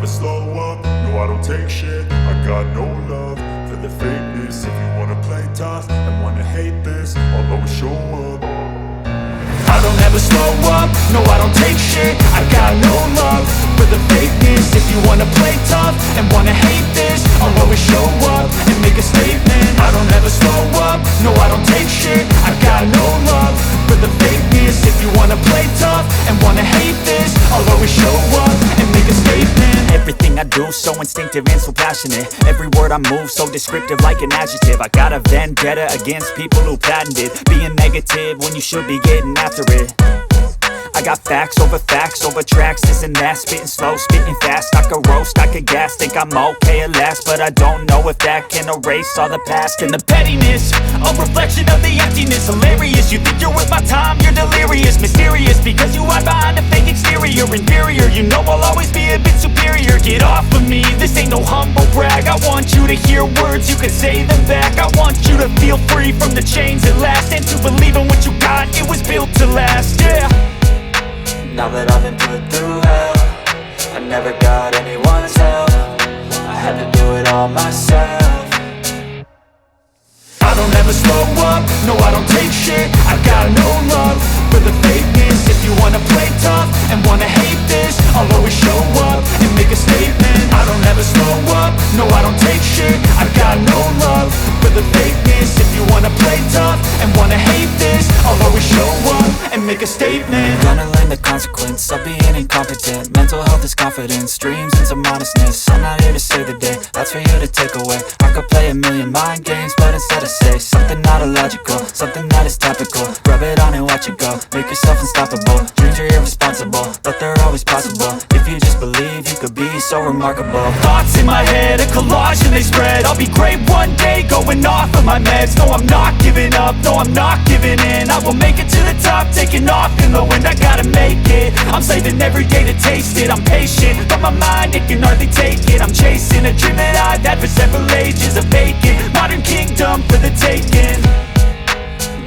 slow up, no I don't take shit. I got no love for the fakeness. If you wanna play tough and wanna hate this, I'll always show up. I don't ever slow up, no I don't take shit. I got no love for the fakeness. If you wanna play tough and wanna hate this, I'll always show up and make a statement. I don't ever slow up, no I don't take shit. I got no love for the fakeness. If you wanna play tough and wanna hate this, I'll always show up and make a statement. Everything I do so instinctive and so passionate. Every word I move so descriptive like an adjective. I got a vendetta against people who patented being negative when you should be getting after it. I got facts over tracks, this and that. Spitting slow, spitting fast, I could roast, I could gas. Think I'm okay at last, but I don't know if that can erase all the past. And the pettiness, a reflection of the emptiness. Hilarious, you think you're worth my time, you're delirious. Mysterious, because you hide behind a fake exterior. Inferior, you know I'll always be a bit superior. Get off of me, this ain't no humble brag. I want you to hear words, you can say them back. I want you to feel free from the chains at last, and to believe in what you got, it was built to last, yeah. Now that I've been put through hell, I never got anyone's help. I had to do it all myself. I don't ever slow up, no I don't take shit. I got no love for the fakeness. If you wanna play tough and wanna hate this, I'll always show up and make a statement. I don't ever slow up, no I don't take shit. I got no love for the fakeness. If you wanna play tough and wanna hate this, I'll always show up and make a statement. Gonna learn the consequence of being incompetent. Mental health is confidence, dreams and some honestness. I'm not here to save the day, that's for you to take away. I could play a million mind games, but instead I say something not illogical, something that is topical. Rub it on and watch it go, make yourself unstoppable. Dreams are irresponsible, but they're always possible. If you just believe, you could be so remarkable. Thoughts in my head, a collage and they spread. I'll be great one day, going off of my meds. No, I'm not giving up, no, I'm not giving in. I will make it to the top, taking off in the wind. I gotta make it, I'm saving every day to taste it. I'm patient, but my mind, it can hardly take it. I'm chasing a dream that I've had for several ages. A vacant, modern kingdom for the taking.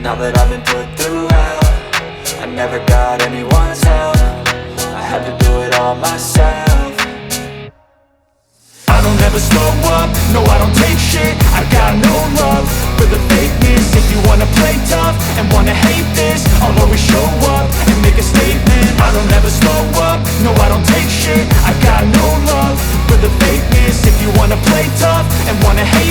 Now that I've been put through hell, I never got anyone's help. I had to do it all myself. I don't ever slow up, no I don't take shit. I got no love for the fakeness. If you wanna play tough and wanna hate this, I'll always show up and make a statement. I don't ever slow up, no I don't take shit. I got no love for the fakeness. If you wanna play tough and wanna hate